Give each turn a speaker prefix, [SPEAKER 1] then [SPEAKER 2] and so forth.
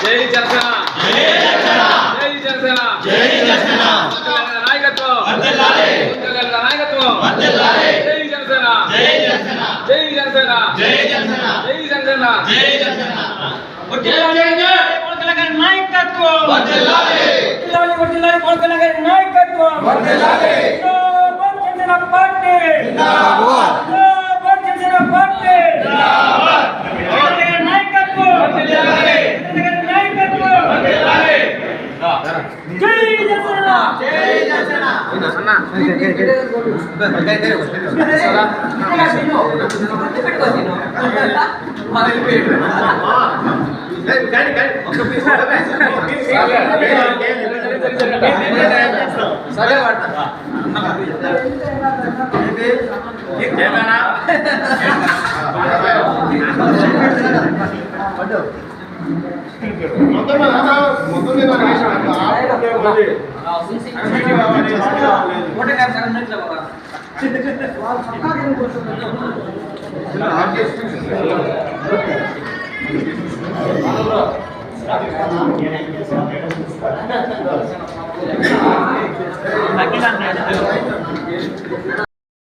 [SPEAKER 1] జై జనసేన జై జనసేన జై జనసేన నాయకత్వం నాయకత్వం జై జనసేన జై జనసేన జై జనసేన జై జనసేన జై జనసేన జై జనసేన నాయకత్వం వర్ధిల్లాలి పవన్ కళ్యాణ్ గారి నాయకత్వం వర్ధిల్లాలి జనసేన పార్టీ జిందాబాద్ జనసేన పార్టీ జిందాబాద్ నాయకత్వం వర్ధిల్లాలి నాయకత్వం వర్ధిల్లాలి జై జనసేన జై జనసేన అన్న